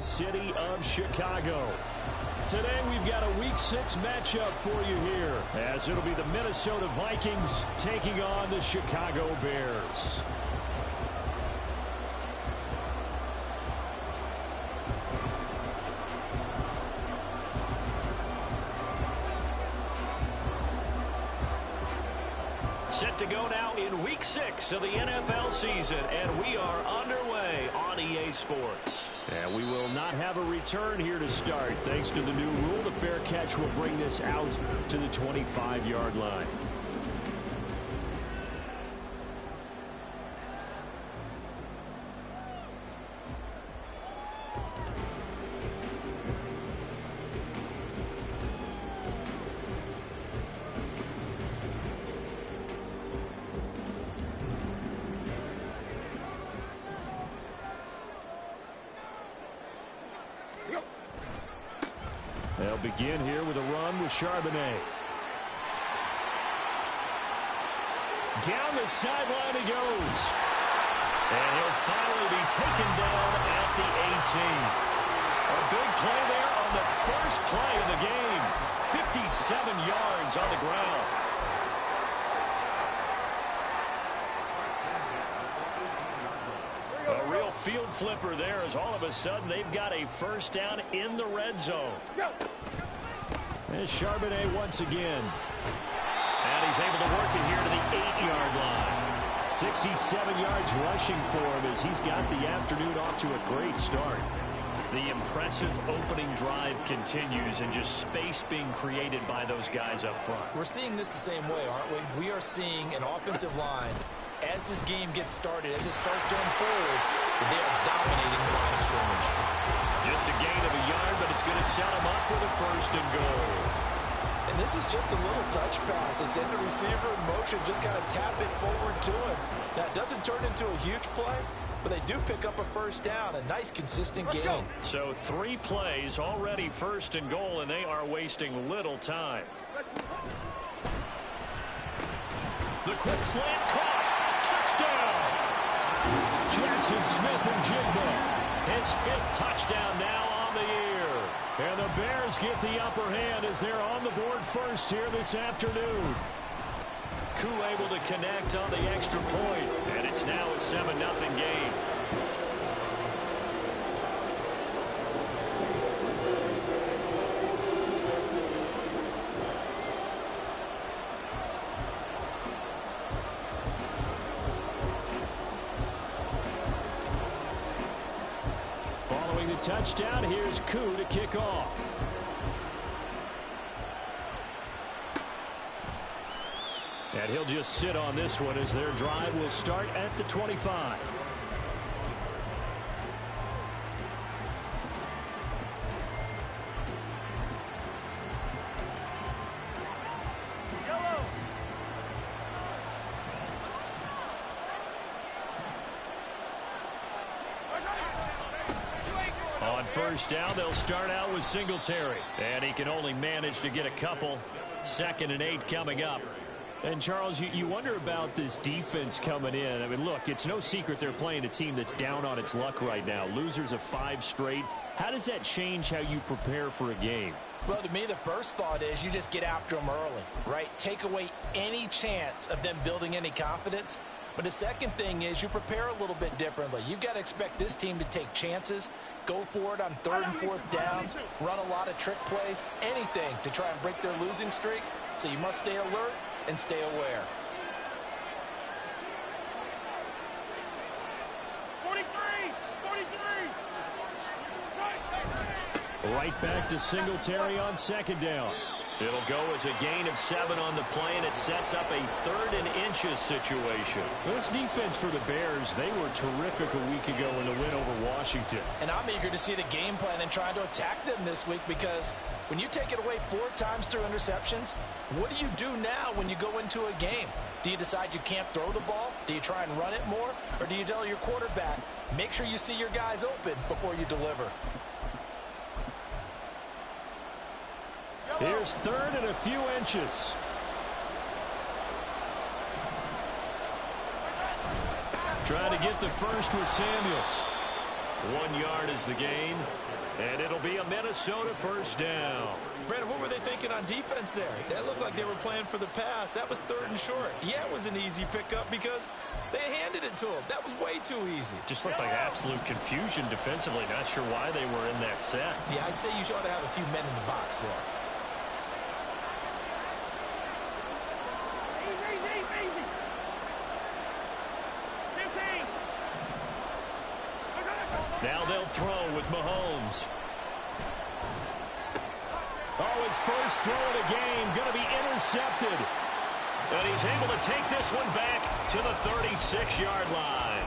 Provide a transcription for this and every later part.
great city of Chicago. Today we've got a Week 6 matchup for you here, as it'll be the Minnesota Vikings taking on the Chicago Bears. Set to go now in Week 6 of the NFL season, and we are underway on EA Sports. And we will not have a return here to start. Thanks to the new rule, the fair catch will bring this out to the 25-yard line. They'll begin here with a run with Charbonnet. Down the sideline he goes. And he'll finally be taken down at the 18. A big play there on the first play of the game. 57 yards on the ground. A real field flipper there, as all of a sudden they've got a first down in the red zone. There's Charbonnet once again. And he's able to work it here to the 8-yard line. 67 yards rushing for him as he's got the afternoon off to a great start. The impressive opening drive continues, and just space being created by those guys up front. We're seeing this the same way, aren't we? We are seeing an offensive line, as this game gets started, as it starts to unfold, they are dominating the line of scrimmage. Just a gain of a yard, but it's going to set them up with a first and goal. And this is just a little touch pass. They send the receiver in motion, just kind of tap it forward to him. Now, it doesn't turn into a huge play, but they do pick up a first down, a nice, consistent gain. So 3 plays already first and goal, and they are wasting little time. The quick slant caught. Touchdown! Jackson Smith-Njigba, his 5th touchdown now on the year. And the Bears get the upper hand as they're on the board first here this afternoon. Koo able to connect on the extra point, and it's now a 7-0 game. Touchdown. Here's Koo to kick off. And he'll just sit on this one as their drive will start at the 25. First down, they'll start out with Singletary. And he can only manage to get a couple. 2nd and 8 coming up. And, Charles, you wonder about this defense coming in. I mean, look, it's no secret they're playing a team that's down on its luck right now. Losers of 5 straight. How does that change how you prepare for a game? Well, to me, the first thought is you just get after them early, right? Take away any chance of them building any confidence. But the second thing is you prepare a little bit differently. You've got to expect this team to take chances, go for it on 3rd and 4th downs, run a lot of trick plays, anything to try and break their losing streak. So you must stay alert and stay aware. 43! Right back to Singletary on 2nd down. It'll go as a gain of 7 on the play, and it sets up a 3rd and inches situation. This defense for the Bears, they were terrific a week ago in the win over Washington. And I'm eager to see the game plan and trying to attack them this week, because when you take it away 4 times through interceptions, what do you do now when you go into a game? Do you decide you can't throw the ball? Do you try and run it more? Or do you tell your quarterback, make sure you see your guys open before you deliver? Here's 3rd and a few inches. Trying to get the first with Samuels. 1 yard is the gain, and it'll be a Minnesota first down. Brandon, what were they thinking on defense there? That looked like they were playing for the pass. That was 3rd and short. Yeah, it was an easy pickup because they handed it to him. That was way too easy. Just looked like absolute confusion defensively. Not sure why they were in that set. Yeah, I'd say you ought to have a few men in the box there. Now they'll throw with Mahomes. Oh, his first throw of the game going to be intercepted. And he's able to take this one back to the 36-yard line.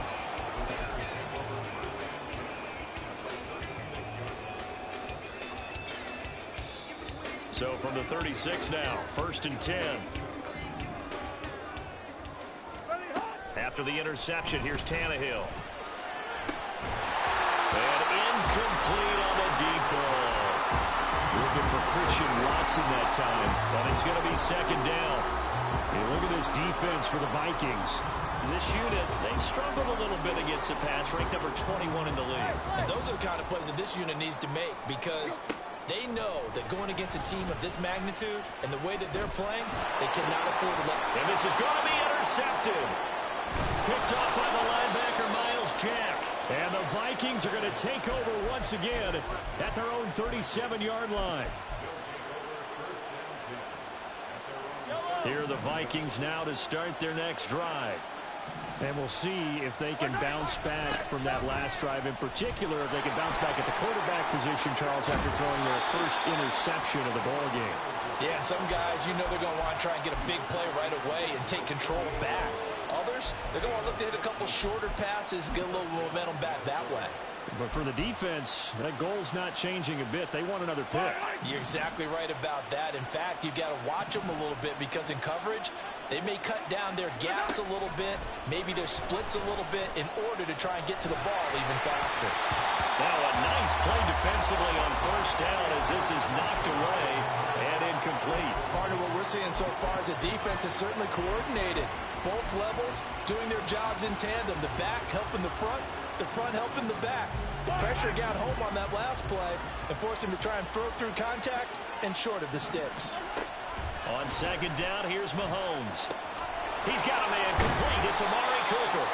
So from the 36 now, 1st and 10. After the interception, here's Tannehill. And incomplete on the deep ball. Looking for Christian Watson that time. But it's going to be 2nd down. Hey, look at this defense for the Vikings. This unit, they've struggled a little bit against the pass, ranked number 21 in the league. And those are the kind of plays that this unit needs to make because they know that going against a team of this magnitude and the way that they're playing, they cannot afford to let. And this is going to be intercepted. Picked off by the linebacker, Miles Jack. And the Vikings are going to take over once again at their own 37-yard line. Here are the Vikings now to start their next drive. And we'll see if they can bounce back from that last drive in particular, if they can bounce back at the quarterback position, Charles, after throwing their first interception of the ballgame. Yeah, some guys, you know they're going to want to try and get a big play right away and take control back. Others, they're going to look to hit a couple shorter passes, get a little momentum back that way. But for the defense, that goal's not changing a bit. They want another pick. You're exactly right about that. In fact, you've got to watch them a little bit because in coverage, they may cut down their gaps a little bit, maybe their splits a little bit in order to try and get to the ball even faster. Now a nice play defensively on 1st down as this is knocked away and incomplete. Part of what we're seeing so far is a defense that's certainly coordinated. Both levels doing their jobs in tandem. The back helping the front helping the back. The pressure got home on that last play and forced him to try and throw through contact and short of the sticks. On 2nd down, here's Mahomes. He's got a man complete. It's Amari Cooper.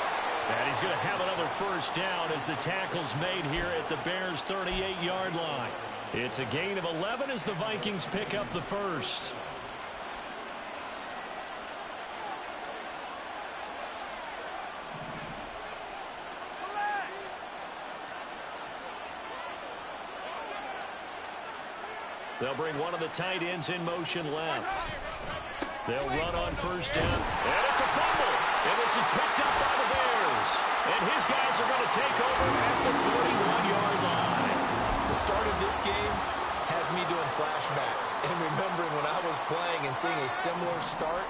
And he's going to have another 1st down as the tackle's made here at the Bears' 38-yard line. It's a gain of 11 as the Vikings pick up the first. They'll bring one of the tight ends in motion left. They'll run on 1st down. And it's a fumble. And this is picked up by the Bears. And his guys are going to take over at the 31-yard line. The start of this game has me doing flashbacks and remembering when I was playing and seeing a similar start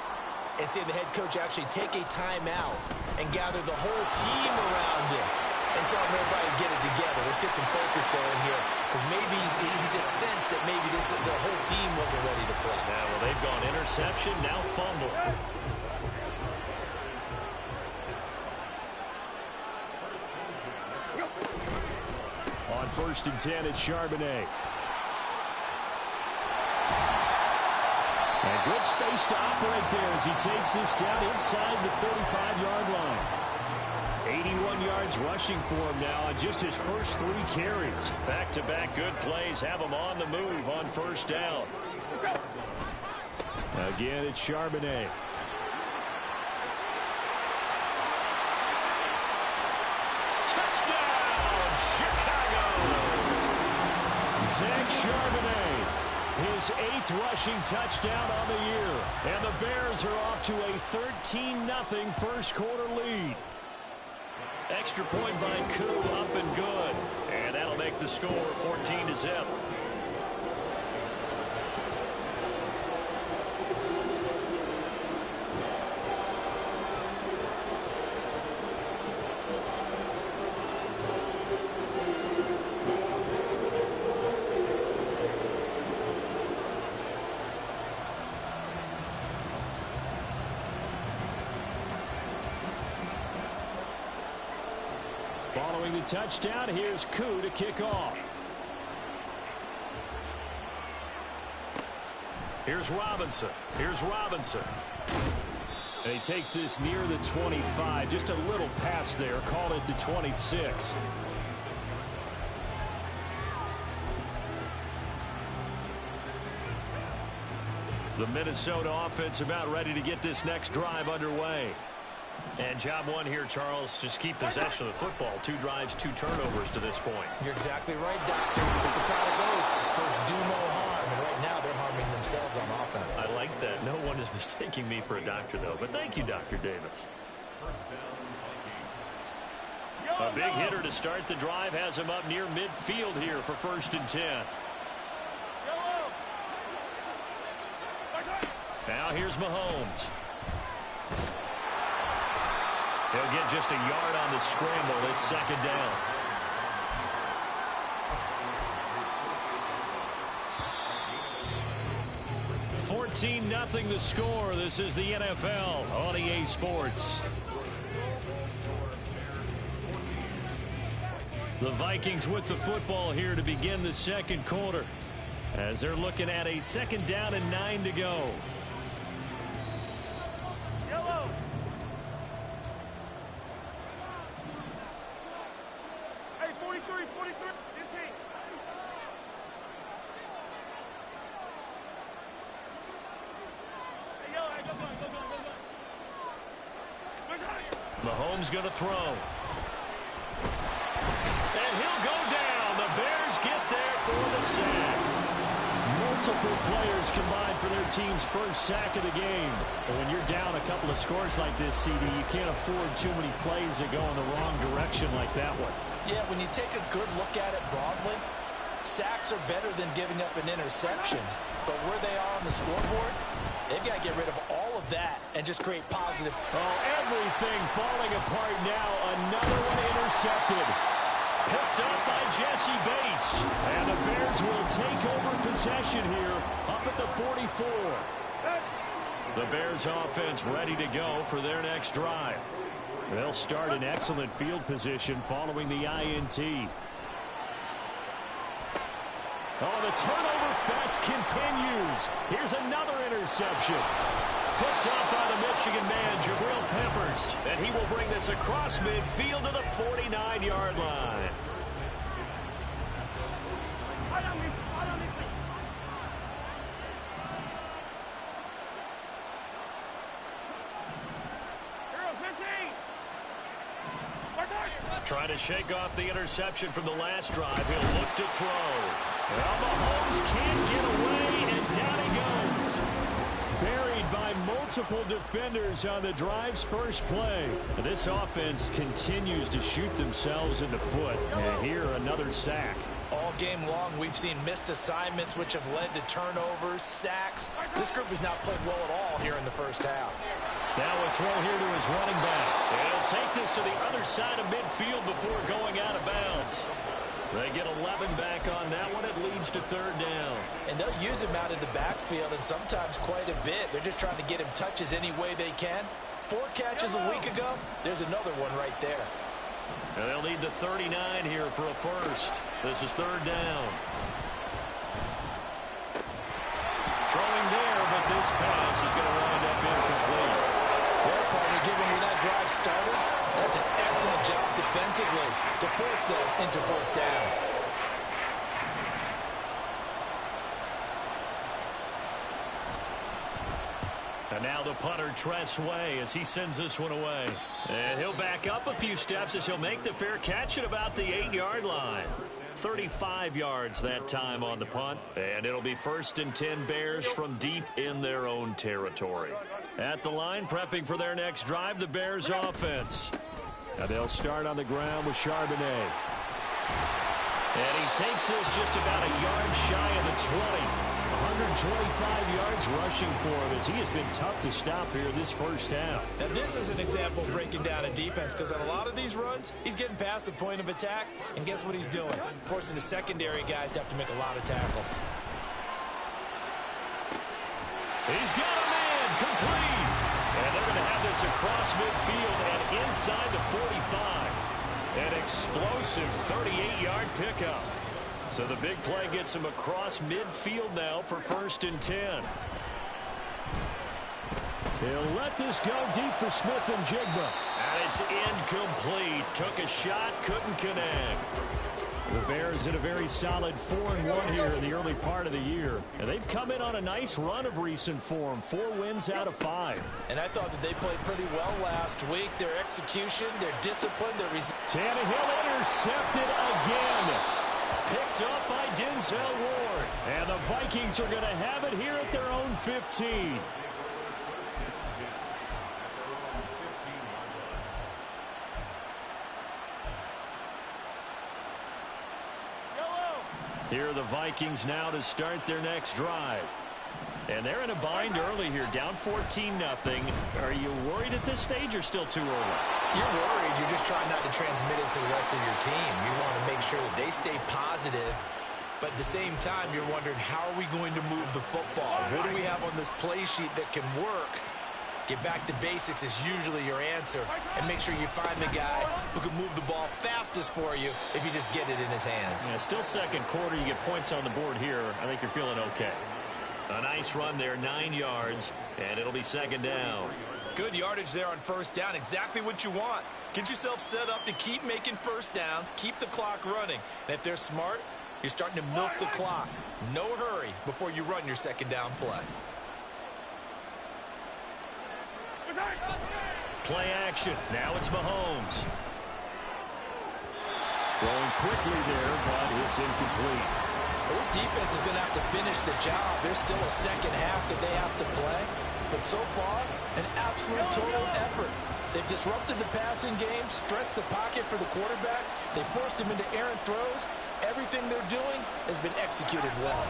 and seeing the head coach actually take a timeout and gather the whole team around him and tell everybody to get it together. Let's get some focus going here. Because maybe he just sensed that maybe the whole team wasn't ready to play. Yeah, well, they've gone interception, now fumble. On 1st and 10, it's Charbonnet. And good space to operate there as he takes this down inside the 35-yard line. 81 yards rushing for him now on just his first 3 carries. Back-to-back good plays have him on the move on 1st down. Again, it's Charbonnet. Touchdown, Chicago! Zach Charbonnet, his 8th rushing touchdown on the year. And the Bears are off to a 13-0 first quarter lead. Extra point by Koo, up and good. And that'll make the score 14-0. Following the touchdown. Here's Koo to kick off. Here's Robinson. And he takes this near the 25. Just a little pass there. Called it the 26. The Minnesota offense about ready to get this next drive underway. And job one here, Charles, just keep possession of the football. 2 drives, 2 turnovers to this point. You're exactly right, Doctor. The product goes, first do no harm. And right now they're harming themselves on offense. I like that. No one is mistaking me for a doctor, though. But thank you, Dr. Davis. A big hitter to start the drive has him up near midfield here for 1st and 10. Now here's Mahomes. He'll get just a yard on the scramble. It's 2nd down. (14-0) the score. This is the NFL on EA Sports. The Vikings with the football here to begin the 2nd quarter, as they're looking at a 2nd down and 9 to go. Mahomes going to throw. And he'll go down. The Bears get there for the sack. Multiple players combined for their team's first sack of the game. And when you're down a couple of scores like this, CD, you can't afford too many plays that go in the wrong direction like that one. Yeah, when you take a good look at it broadly, sacks are better than giving up an interception. But where they are on the scoreboard, they've got to get rid of all of that and just create positive. Oh, everything falling apart now. Another one intercepted. Picked up by Jesse Bates. And the Bears will take over possession here up at the 44. The Bears offense ready to go for their next drive. They'll start in excellent field position following the INT. Oh, the turnover fest continues. Here's another interception. Picked up by the Michigan man, Jabril Peppers. And he will bring this across midfield to the 49-yard line. Trying to shake off the interception from the last drive. He'll look to throw. Well, Mahomes can't get away, and down he goes. Buried by multiple defenders on the drive's first play. This offense continues to shoot themselves in the foot. And here, another sack. All game long, we've seen missed assignments, which have led to turnovers, sacks. This group has not played well at all here in the first half. Now a throw here to his running back. And he'll take this to the other side of midfield before going out of bounds. They get 11 back on that one. It leads to 3rd down. And they'll use him out of the backfield, and sometimes quite a bit. They're just trying to get him touches any way they can. 4 catches a week ago. There's another one right there. And they'll need the 39 here for a first. This is 3rd down. Throwing there, but this pass is going to wind up incomplete. Well, partner, given where that drive started, that's an excellent job defensively to force them into 4th down. And now the punter, Tress Way, as he sends this one away. And he'll back up a few steps as he'll make the fair catch at about the 8-yard line. 35 yards that time on the punt. And it'll be 1st and 10 Bears from deep in their own territory. At the line, prepping for their next drive, the Bears offense. Now they'll start on the ground with Charbonnet. And he takes this just about a yard shy of the 20. 125 yards rushing for him as he has been tough to stop here this first half. Now this is an example of breaking down a defense, because on a lot of these runs, he's getting past the point of attack, and guess what he's doing? Forcing the secondary guys to have to make a lot of tackles. He's got a man complete. And they're going to have this across midfield and inside the 45. An explosive 38-yard pickup. So the big play gets him across midfield now for 1st and 10. He'll let this go deep for Smith and Jigba. And it's incomplete. Took a shot, couldn't connect. The Bears in a very solid 4-1 here in the early part of the year. And they've come in on a nice run of recent form. 4 wins out of 5. And I thought that they played pretty well last week. Their execution, their discipline, their Tannehill intercepted again. Picked up by Denzel Ward. And the Vikings are going to have it here at their own 15. Here are the Vikings now to start their next drive. And they're in a bind early here, down 14-0. Are you worried at this stage or still too early? You're worried. You're just trying not to transmit it to the rest of your team. You want to make sure that they stay positive. But at the same time, you're wondering, how are we going to move the football? What do we have on this play sheet that can work? Get back to basics is usually your answer. And make sure you find the guy who can move the ball fastest for you if you just get it in his hands. Yeah, still second quarter. You get points on the board here. I think you're feeling okay. A nice run there, 9 yards, and it'll be 2nd down. Good yardage there on 1st down. Exactly what you want. Get yourself set up to keep making 1st downs, keep the clock running. And if they're smart, you're starting to milk the clock. No hurry before you run your 2nd down play. Play action. Now it's Mahomes. Throwing quickly there, but it's incomplete. This defense is going to have to finish the job. There's still a second half that they have to play. But so far, an absolute total effort. They've disrupted the passing game, stressed the pocket for the quarterback. They forced him into errant throws. Everything they're doing has been executed well.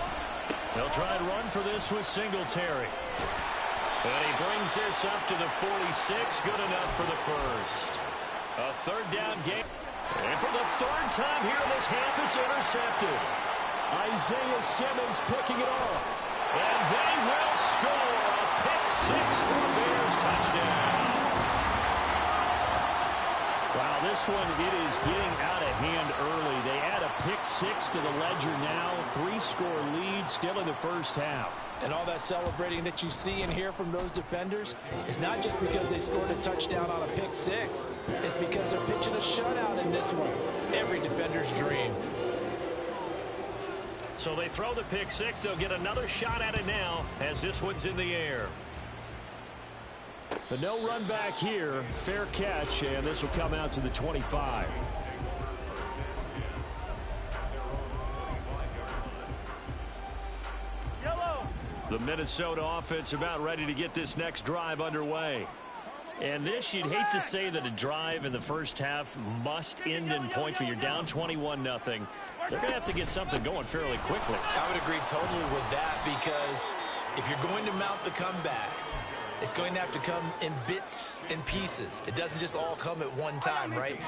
They'll try and run for this with Singletary. And he brings this up to the 46. Good enough for the first. A 3rd down game. And for the 3rd time here in this half, it's intercepted. Isaiah Simmons picking it off. And they will score. A pick 6 for the Bears. Touchdown. Wow, this one, it is getting out of hand early. They add a pick 6 to the ledger now. 3-score lead still in the first half. And all that celebrating that you see and hear from those defenders is not just because they scored a touchdown on a pick 6. It's because they're pitching a shutout in this one. Every defender's dream. So they throw the pick 6. They'll get another shot at it now as this one's in the air. The no run back here. Fair catch, and this will come out to the 25. The Minnesota offense about ready to get this next drive underway. And this, you'd hate to say that a drive in the first half must end in points, but you're down 21-0. They're going to have to get something going fairly quickly. I would agree totally with that, because if you're going to mount the comeback, it's going to have to come in bits and pieces. It doesn't just all come at one time, right?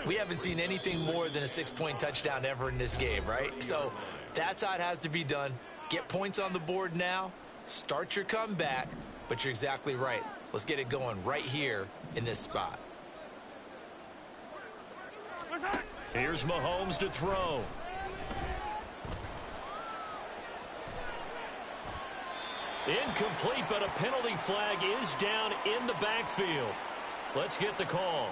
We haven't seen anything more than a 6-point touchdown ever in this game, right? So that's how it has to be done. Get points on the board now. Start your comeback. But you're exactly right. Let's get it going right here in this spot. Here's Mahomes to throw. Incomplete, but a penalty flag is down in the backfield. Let's get the call.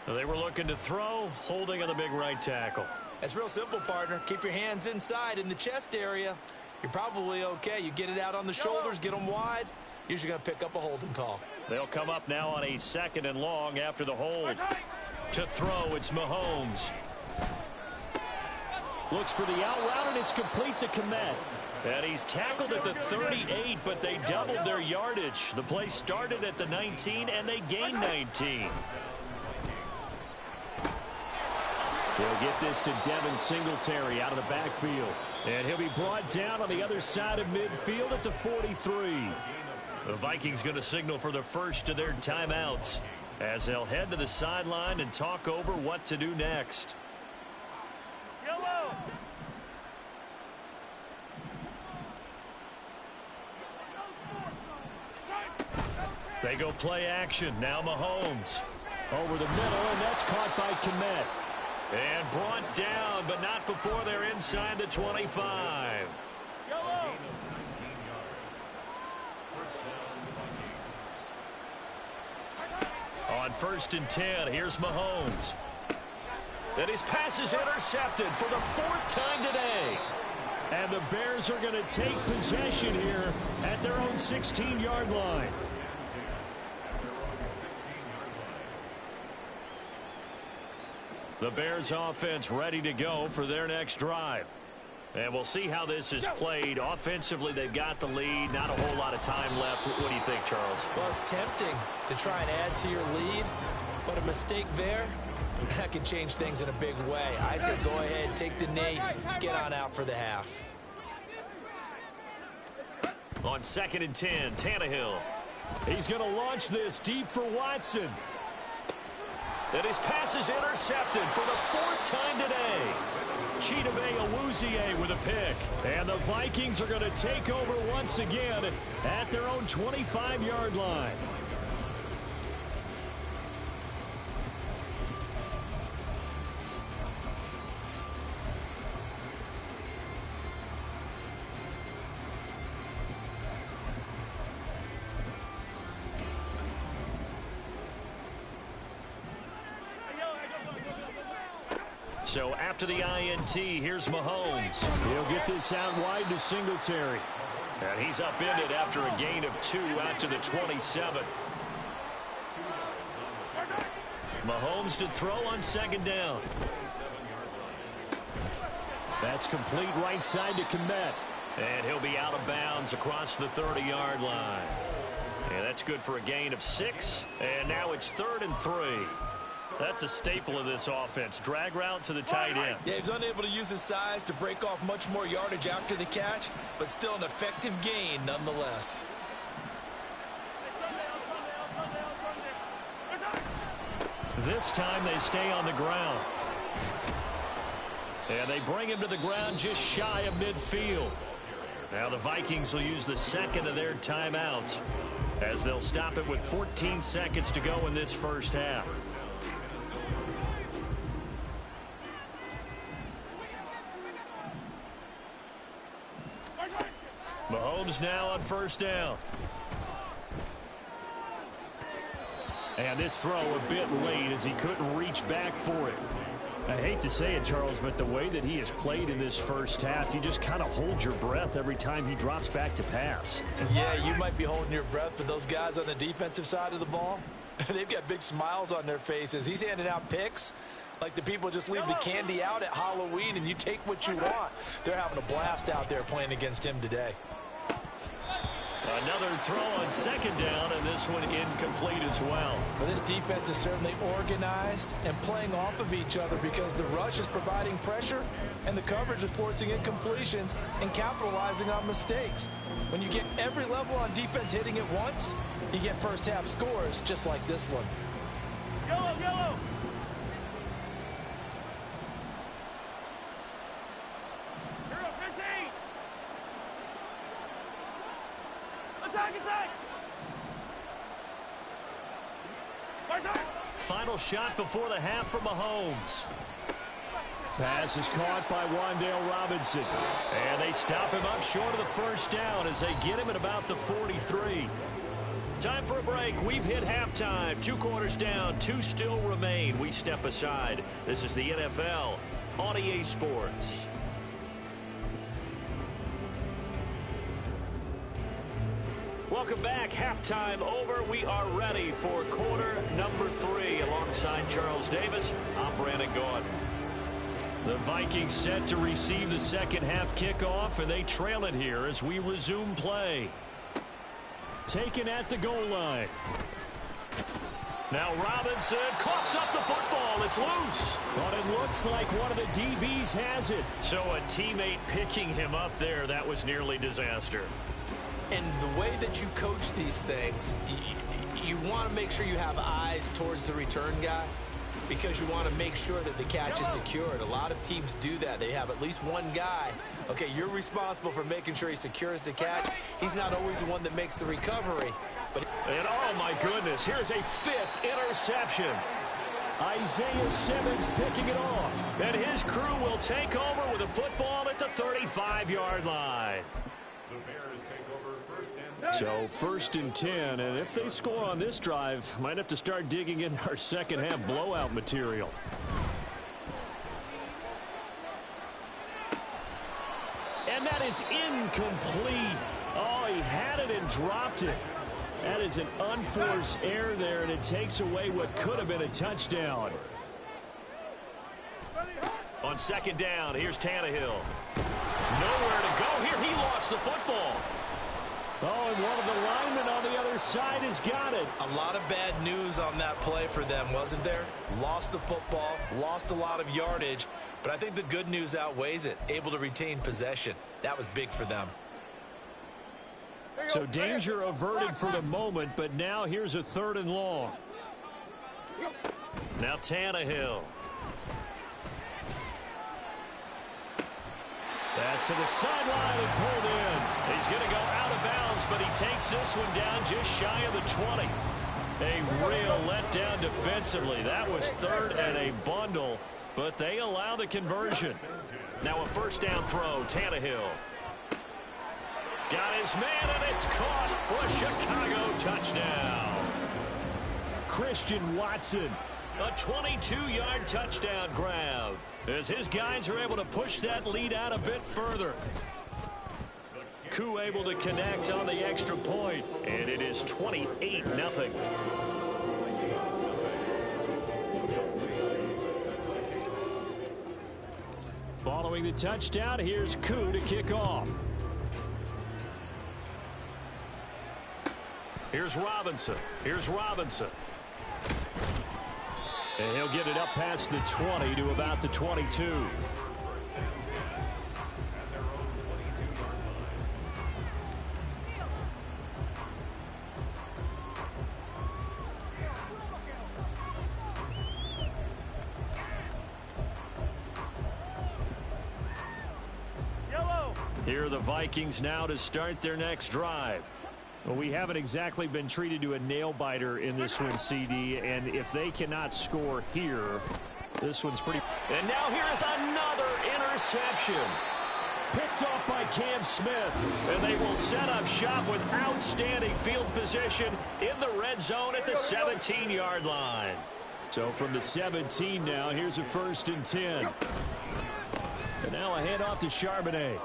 They were looking to throw, holding on the big right tackle. That's real simple, partner. Keep your hands inside in the chest area. You're probably okay. You get it out on the shoulders, get them wide. Usually going to pick up a holding call. They'll come up now on a 2nd and long after the hold. To throw, it's Mahomes. Looks for the out route, and it's complete to Komet. And he's tackled at the 38, but they doubled their yardage. The play started at the 19, and they gained 19. They'll get this to Devin Singletary out of the backfield. And he'll be brought down on the other side of midfield at the 43. The Vikings going to signal for the first of their timeouts as they'll head to the sideline and talk over what to do next. Yellow. They go play action. Now Mahomes. Over the middle, and that's caught by Kmet. And brought down, but not before they're inside the 25. On 1st and 10, here's Mahomes. And his pass is intercepted for the 4th time today. And the Bears are going to take possession here at their own 16-yard line. The Bears offense ready to go for their next drive. And we'll see how this is played. Offensively, they've got the lead. Not a whole lot of time left. What do you think, Charles? Well, it's tempting to try and add to your lead, but a mistake there, that can change things in a big way. I say go ahead, take the knee, get on out for the half. On 2nd and 10, Tannehill. He's going to launch this deep for Watson. And his pass is intercepted for the 4th time today. Chidobe Awuzie with a pick. And the Vikings are going to take over once again at their own 25-yard line. So after the INT, here's Mahomes. He'll get this out wide to Singletary. And he's upended after a gain of 2 out to the 27. Mahomes to throw on 2nd down. That's complete right side to Kmet. And he'll be out of bounds across the 30-yard line. And that's good for a gain of 6. And now it's 3rd and 3. That's a staple of this offense. Drag route to the tight end. Yeah, he's unable to use his size to break off much more yardage after the catch, but still an effective gain nonetheless. This time they stay on the ground. And they bring him to the ground just shy of midfield. Now the Vikings will use the 2nd of their timeouts as they'll stop it with 14 seconds to go in this first half. Mahomes now on 1st down. And this throw a bit late as he couldn't reach back for it. I hate to say it, Charles, but the way that he has played in this first half, you just kind of hold your breath every time he drops back to pass. Yeah, you might be holding your breath, but those guys on the defensive side of the ball, they've got big smiles on their faces. He's handing out picks like the people just leave the candy out at Halloween and you take what you want. They're having a blast out there playing against him today. Another throw on 2nd down, and this one incomplete as well. Well, this defense is certainly organized and playing off of each other because the rush is providing pressure and the coverage is forcing incompletions and capitalizing on mistakes. When you get every level on defense hitting at once, you get first half scores just like this one. Yellow, yellow. Final shot before the half for Mahomes. Pass is caught by Wan'Dale Robinson. And they stop him up short of the 1st down as they get him at about the 43. Time for a break. We've hit halftime. 2 quarters down. 2 still remain. We step aside. This is the NFL on EA Sports. Welcome back. Halftime over. We are ready for quarter number 3. Alongside Charles Davis, I'm Brandon Gaudin. The Vikings set to receive the 2nd half kickoff, and they trail it here as we resume play. Taken at the goal line. Now Robinson coughs up the football. It's loose. But it looks like one of the DBs has it. So a teammate picking him up there, that was nearly disaster. And the way that you coach these things, you want to make sure you have eyes towards the return guy because you want to make sure that the catch is secured. A lot of teams do that. They have at least one guy. Okay, you're responsible for making sure he secures the catch. He's not always the one that makes the recovery. And oh, my goodness, here's a 5th interception. Isaiah Simmons picking it off. And his crew will take over with a football at the 35-yard line. The Bears take over first and 10. So first and 10, and if they score on this drive, might have to start digging in our second half blowout material. And that is incomplete. Oh, he had it and dropped it. That is an unforced error there, and it takes away what could have been a touchdown. On second down, here's Tannehill. Nowhere to go here. He lost the football. Oh, and one of the linemen on the other side has got it. A lot of bad news on that play for them, wasn't there? Lost the football, lost a lot of yardage, but I think the good news outweighs it. Able to retain possession. That was big for them. So danger averted for the moment, but now here's a 3rd and long. Now Tannehill. Pass to the sideline and pulled in. He's going to go out of bounds, but he takes this one down just shy of the 20. A real letdown defensively. That was 3rd and a bundle, but they allow the conversion. Now a first down throw, Tannehill. Got his man, and it's caught for a Chicago touchdown. Christian Watson, a 22-yard touchdown grab, as his guys are able to push that lead out a bit further. Koo able to connect on the extra point, and it is 28-0. Following the touchdown, here's Koo to kick off. Here's Robinson. Here's Robinson. And he'll get it up past the 20 to about the 22. Yellow. Here are the Vikings now to start their next drive. Well, we haven't exactly been treated to a nail-biter in this one, CD, and if they cannot score here, this one's pretty... And now here is another interception. Picked off by Cam Smith, and they will set up shop with outstanding field position in the red zone at the 17-yard line. So from the 17 now, here's a 1st and 10. And now a handoff to Charbonnet.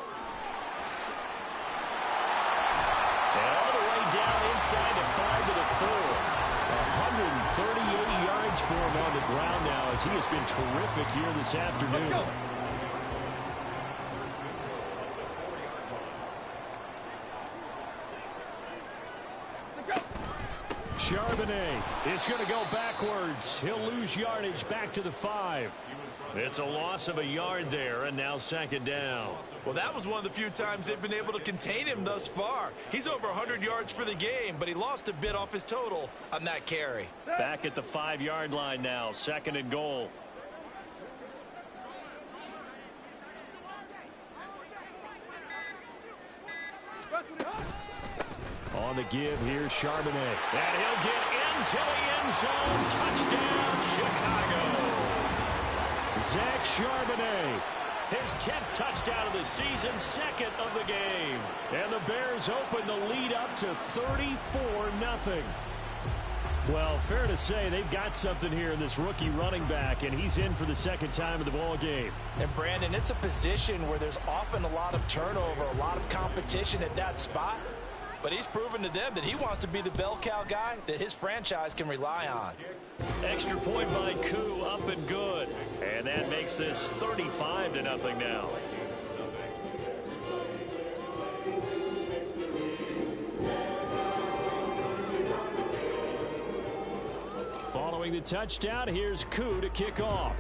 Down inside the 5 to the 4. 138 yards for him on the ground now, as he has been terrific here this afternoon. Charbonnet is going to go backwards. He'll lose yardage back to the 5. It's a loss of a yard there, and now 2nd down. Well, that was one of the few times they've been able to contain him thus far. He's over 100 yards for the game, but he lost a bit off his total on that carry. Back at the 5-yard line now, 2nd and goal. On the give, here's Charbonnet. And he'll get into the end zone. Touchdown, Chicago. Zach Charbonnet, his 10th touchdown of the season, 2nd of the game. And the Bears open the lead up to 34-0. Well, fair to say they've got something here in this rookie running back, and he's in for the 2nd time of the ball game. And, Brandon, it's a position where there's often a lot of turnover, a lot of competition at that spot. But he's proven to them that he wants to be the bell cow guy that his franchise can rely on. Extra point by Koo, up and good. And that makes this 35-0 now. Following the touchdown, here's Koo to kick off.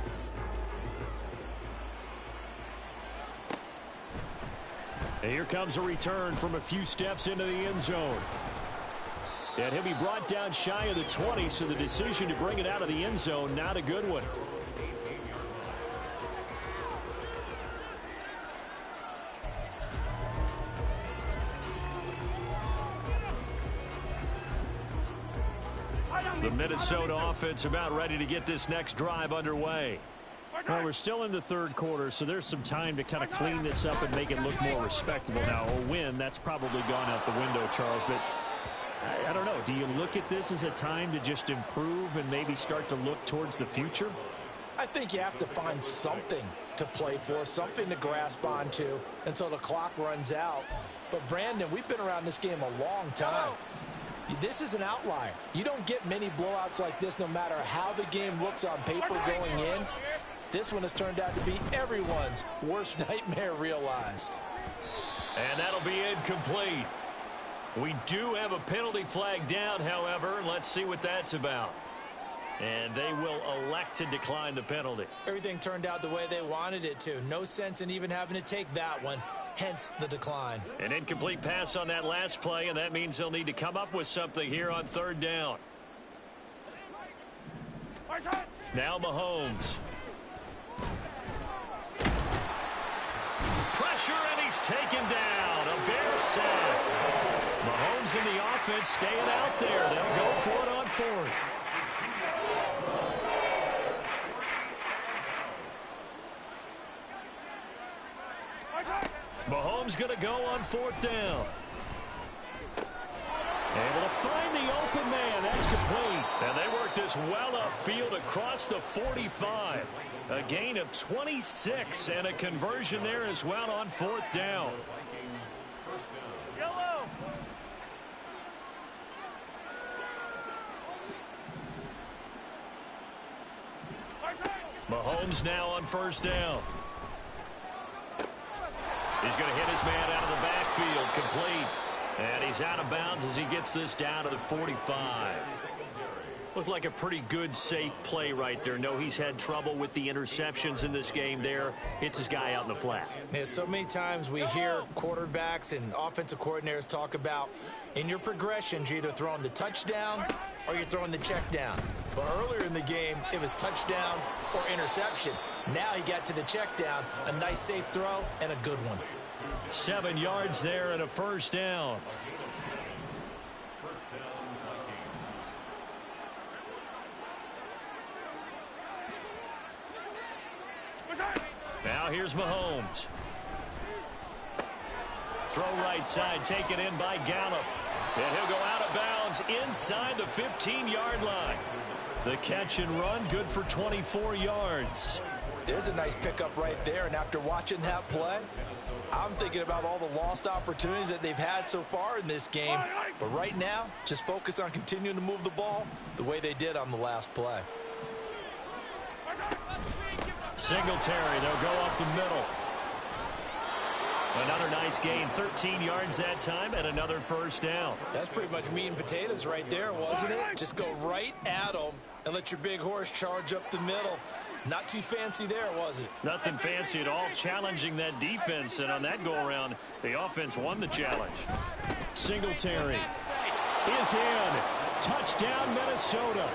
And here comes a return from a few steps into the end zone. And he'll be brought down shy of the 20, so the decision to bring it out of the end zone, not a good one. The Minnesota offense about ready to get this next drive underway. Well, we're still in the third quarter, so there's some time to kind of clean this up and make it look more respectable. Now, a win, that's probably gone out the window, Charles, but I don't know. Do you look at this as a time to just improve and maybe start to look towards the future? I think you have to find something to play for, something to grasp onto until the clock runs out. But, Brandon, we've been around this game a long time. This is an outlier. You don't get many blowouts like this no matter how the game looks on paper going in. This one has turned out to be everyone's worst nightmare realized. And that'll be incomplete. We do have a penalty flag down, however. Let's see what that's about. And they will elect to decline the penalty. Everything turned out the way they wanted it to. No sense in even having to take that one. Hence the decline. An incomplete pass on that last play, and that means they'll need to come up with something here on third down. Now Mahomes. Pressure, and he's taken down. A Bear sack. Mahomes and the offense staying out there. They'll go for it on fourth. Mahomes going to go on fourth down. Able to find the open man. That's complete. And they work this well upfield across the 45. A gain of 26 and a conversion there as well on fourth down. Yellow. Mahomes now on first down. He's going to hit his man out of the backfield, complete. And he's out of bounds as he gets this down to the 45. Looked like a pretty good, safe play right there. No, he's had trouble with the interceptions in this game there. Hits his guy out in the flat. Yeah, so many times we hear quarterbacks and offensive coordinators talk about in your progressions, you're either throwing the touchdown or you're throwing the check down. But earlier in the game, it was touchdown or interception. Now he got to the check down, a nice safe throw, and a good one. 7 yards there and a first down. Now here's Mahomes. Throw right side, taken in by Gallup. And he'll go out of bounds inside the 15-yard line. The catch and run, good for 24 yards. There's a nice pickup right there, and after watching that play, I'm thinking about all the lost opportunities that they've had so far in this game. But right now, just focus on continuing to move the ball the way they did on the last play. Singletary, they'll go up the middle. Another nice gain, 13 yards that time, and another first down. That's pretty much meat and potatoes right there, wasn't it? Just go right at them and let your big horse charge up the middle. Not too fancy there, was it? Nothing fancy at all, challenging that defense, and on that go-around, the offense won the challenge. Singletary is in. Touchdown, Minnesota.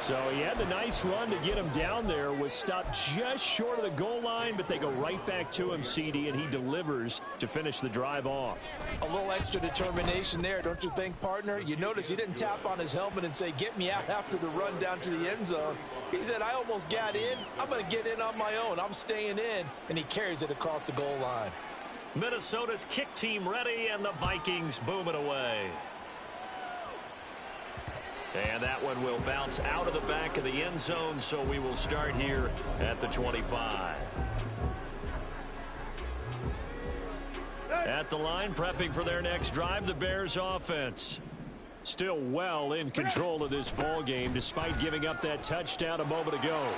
So he had the nice run to get him down there, was stopped just short of the goal line, but they go right back to him, CD, and he delivers to finish the drive off. A little extra determination there, don't you think, partner? You notice he didn't tap on his helmet and say, get me out after the run down to the end zone. He said, I almost got in. I'm going to get in on my own. I'm staying in. And he carries it across the goal line. Minnesota's kick team ready, and the Vikings boom it away. And that one will bounce out of the back of the end zone, so we will start here at the 25. At the line, prepping for their next drive, the Bears offense. Still well in control of this ball game, despite giving up that touchdown a moment ago.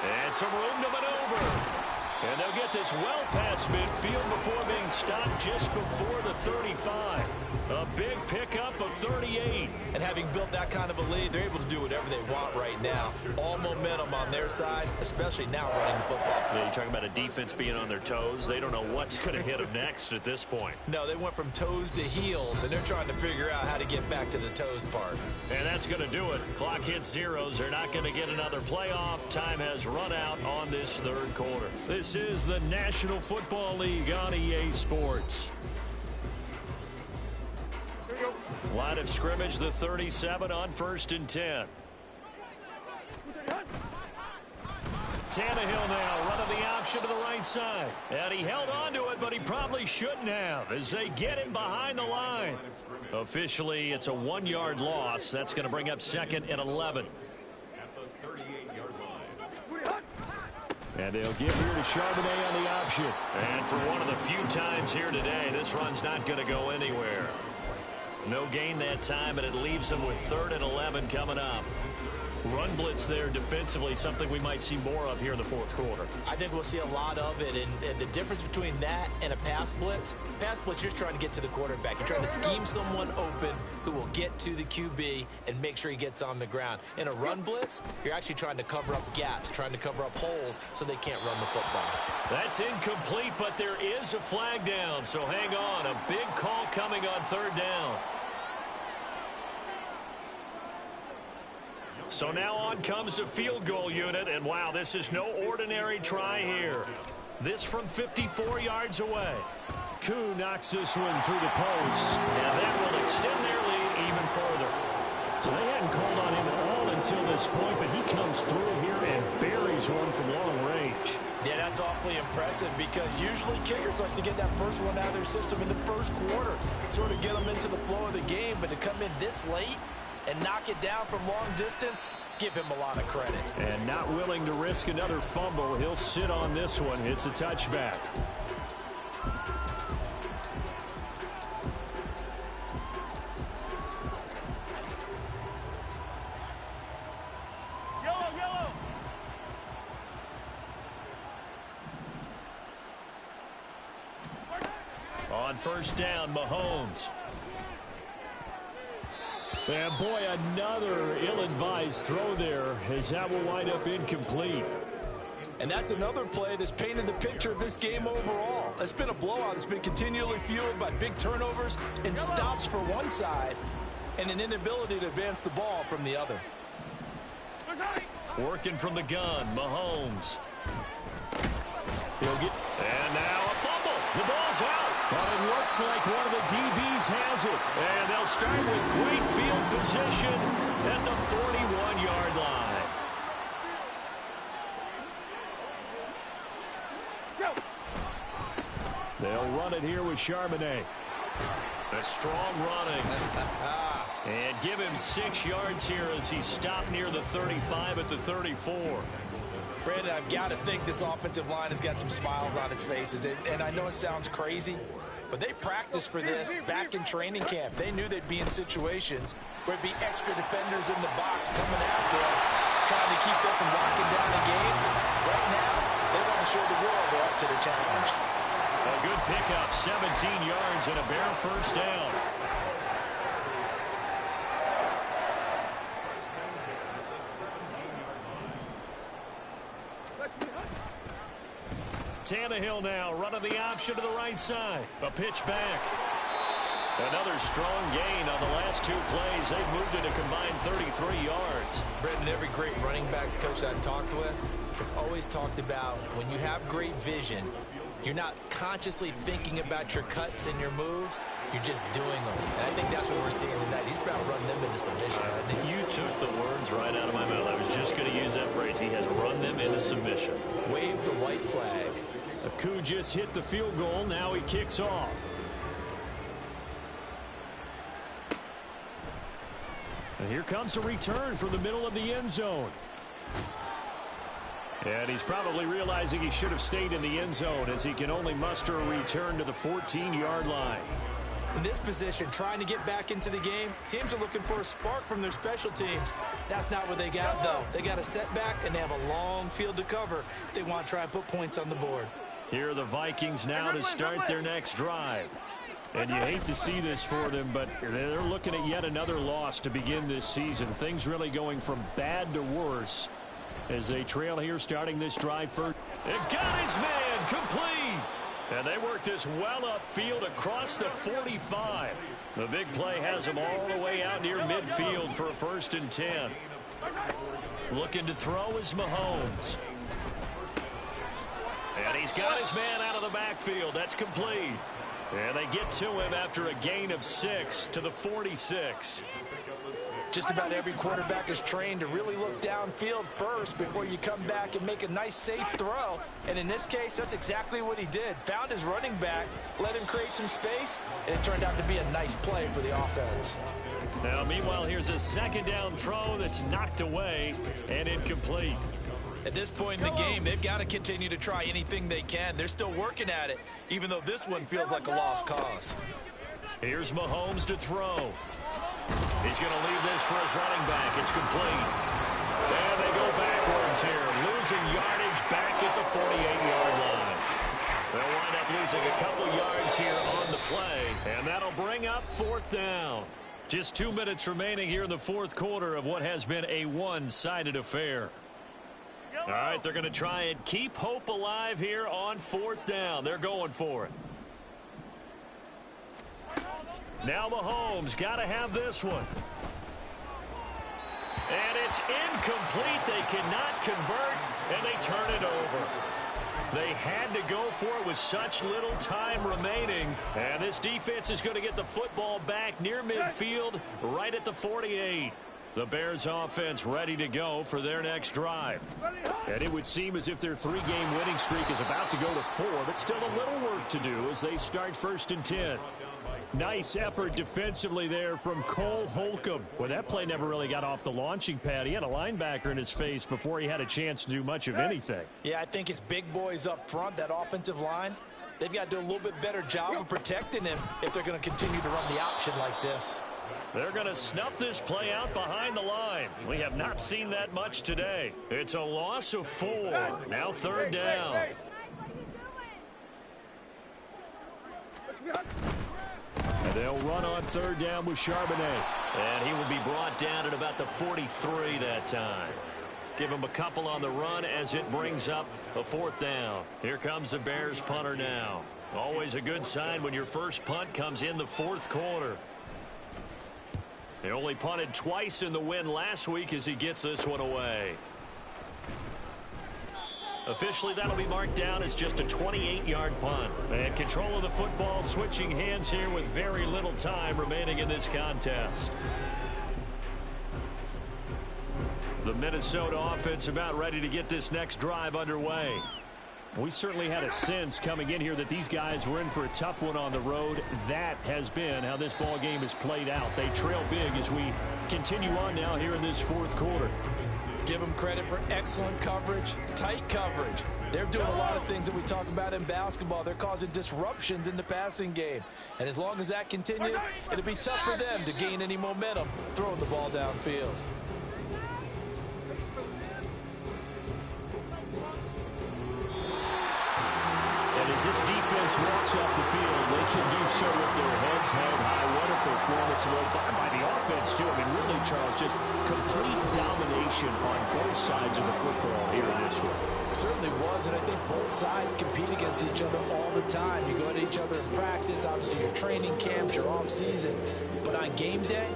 And some room to maneuver. And they'll get this well past midfield before being stopped just before the 35. A big pickup of 38. And having built that kind of a lead, they're able to do whatever they want right now. All momentum on their side, especially now running the football. Yeah, you're talking about a defense being on their toes. They don't know what's going to hit them next at this point. No, they went from toes to heels, and they're trying to figure out how to get back to the toes part. And that's going to do it. Clock hits zeros. They're not going to get another playoff. Time has run out on this third quarter. This is the National Football League on EA Sports. Here we go. Line of scrimmage, the 37 on 1st and 10. Tannehill now running the option to the right side. And he held on to it, but he probably shouldn't have as they get him behind the line. Officially, it's a 1-yard loss. That's going to bring up 2nd and 11. At the 38-yard line. And they'll give here to Charbonnet on the option. And for one of the few times here today, this run's not going to go anywhere. No gain that time, and it leaves them with 3rd and 11 coming up. Run blitz there defensively, something we might see more of here in the 4th quarter. I think we'll see a lot of it, and the difference between that and a pass blitz, you're just trying to get to the quarterback. You're trying to scheme someone open who will get to the QB and make sure he gets on the ground. In a run blitz, you're actually trying to cover up gaps, trying to cover up holes so they can't run the football. That's incomplete, but there is a flag down, so hang on. A big call coming on 3rd down. So now on comes the field goal unit, and wow, this is no ordinary try here. This from 54 yards away. Koo knocks this one through the post, and that will extend their lead even further. So they hadn't called on him at all until this point, but he comes through here and buries one from long range. Yeah, that's awfully impressive because usually kickers like to get that first one out of their system in the 1st quarter, sort of get them into the flow of the game, but to come in this late and knock it down from long distance, give him a lot of credit. And not willing to risk another fumble, he'll sit on this one. It's a touchback. Yellow. On 1st down, Mahomes. And boy, another ill-advised throw there as that will wind up incomplete. And that's another play that's painted the picture of this game overall. It's been a blowout. It's been continually fueled by big turnovers and stops for one side and an inability to advance the ball from the other. Working from the gun, Mahomes. He'll get, and now a fumble. The ball's out. But it looks like one of the DBs has it. And they'll start with great field position at the 41-yard line. They'll run it here with Charbonnet. A strong running. And give him 6 yards here as he stopped near the 35 at the 34. Brandon, I've got to think this offensive line has got some smiles on its faces. And I know it sounds crazy, but they practiced for this back in training camp. They knew they'd be in situations where it'd be extra defenders in the box coming after them, trying to keep them from locking down the game. Right now, they want to show the world they're up to the challenge. A good pickup, 17 yards and a bare 1st down. Tannehill now running the option to the right side. A pitch back. Another strong gain on the last 2 plays. They've moved it a combined 33 yards. Brendan, every great running backs coach I've talked with has always talked about when you have great vision, you're not consciously thinking about your cuts and your moves. You're just doing them. And I think that's what we're seeing tonight. He's about running them into submission. You took the words right out of my mouth. I was just going to use that phrase. He has run them into submission. Wave the white flag. Koo just hit the field goal. Now he kicks off. And here comes a return from the middle of the end zone. And he's probably realizing he should have stayed in the end zone as he can only muster a return to the 14-yard line. In this position, trying to get back into the game, teams are looking for a spark from their special teams. That's not what they got, though. They got a setback, and they have a long field to cover if they want to try and put points on the board. Here are the Vikings now to start their next drive. And you hate to see this for them, but they're looking at yet another loss to begin this season. Things really going from bad to worse as they trail here starting this drive first. It got his man complete. And they work this well upfield across the 45. The big play has them all the way out near midfield for a 1st and 10. Looking to throw is Mahomes. And he's got his man out of the backfield. That's complete. And they get to him after a gain of 6 to the 46. Just about every quarterback is trained to really look downfield first before you come back and make a nice, safe throw. And in this case, that's exactly what he did. Found his running back, let him create some space, and it turned out to be a nice play for the offense. Now, meanwhile, here's a second down throw that's knocked away and incomplete. At this point in the game, they've got to continue to try anything they can. They're still working at it, even though this one feels like a lost cause. Here's Mahomes to throw. He's going to leave this for his running back. It's complete. And they go backwards here, losing yardage back at the 48-yard line. They'll wind up losing a couple yards here on the play, and that'll bring up 4th down. Just 2 minutes remaining here in the 4th quarter of what has been a one-sided affair. All right, they're going to try and keep hope alive here on 4th down. They're going for it. Now Mahomes got to have this one. And it's incomplete. They cannot convert, and they turn it over. They had to go for it with such little time remaining. And this defense is going to get the football back near midfield, right at the 48. The Bears offense ready to go for their next drive. And it would seem as if their 3-game winning streak is about to go to 4, but still a little work to do as they start 1st and 10. Nice effort defensively there from Cole Holcomb. Well, that play never really got off the launching pad. He had a linebacker in his face before he had a chance to do much of anything. Yeah, I think it's big boys up front, that offensive line. They've got to do a little bit better job of protecting him if they're going to continue to run the option like this. They're going to snuff this play out behind the line. We have not seen that much today. It's a loss of 4. Now 3rd down. And they'll run on 3rd down with Charbonnet. And he will be brought down at about the 43 that time. Give him a couple on the run as it brings up a 4th down. Here comes the Bears punter now. Always a good sign when your first punt comes in the 4th quarter. They only punted twice in the win last week as he gets this one away. Officially, that'll be marked down as just a 28-yard punt. And control of the football switching hands here with very little time remaining in this contest. The Minnesota offense about ready to get this next drive underway. We certainly had a sense coming in here that these guys were in for a tough one on the road. That has been how this ball game has played out. They trail big as we continue on now here in this 4th quarter. Give them credit for excellent coverage, tight coverage. They're doing a lot of things that we talk about in basketball. They're causing disruptions in the passing game. And as long as that continues, it'll be tough for them to gain any momentum throwing the ball downfield. And as this defense walks off the field, they can do so with their heads held high. What a performance by the offense, too. I mean, really, Charles, just complete domination on both sides of the football here in this one. It certainly was, and I think both sides compete against each other all the time. You go at each other in practice, obviously your training camps, your off-season. But on game day,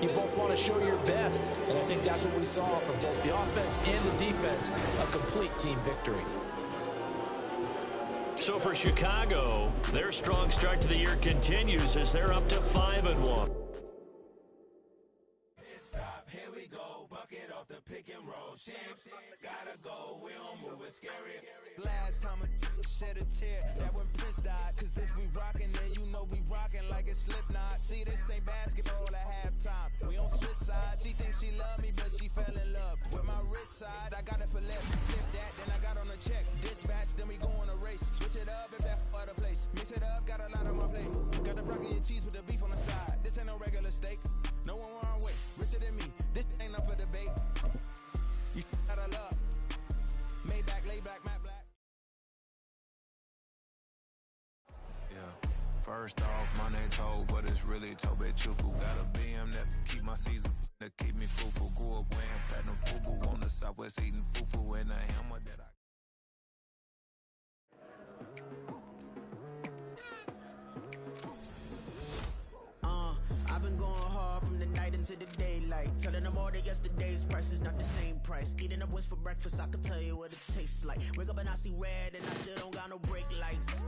you both want to show your best. And I think that's what we saw from both the offense and the defense, a complete team victory. So for Chicago, their strong start to the year continues as they're up to 5-1. Stop, here we go, bucket off the pick and roll. Shit, gotta go, we don't move it scary. Last time a shed a tear, that when Prince died. Cause if we rockin', then you know we rockin' like a Slipknot. See, this ain't basketball at halftime. We on switch sides. She thinks she love me, but she fell in love with my rich side. I got it for less. Flip that, then I got on a check. Dispatch, then we go on a race. Switch it up if that other place. Mix it up, got a lot on my plate. Got the broccoli and cheese with the beef on the side. This ain't no regular steak. No one wrong way. Richer than me. This ain't up for debate. You got a love. Maybach, lay back, Matt Black. Yeah, first off, my name Toe, but it's really Tobe Chuku. Got a BM that keep my season, that keep me fufu. Grew up wearing platinum fubu on the Southwest eating fufu and a hammer that I. I've been going hard from the night into the daylight. Telling them all that yesterday's price is not the same price. Eating up wings for breakfast, I can tell you what it tastes like. Wake up and I see red and I still don't got no brake lights.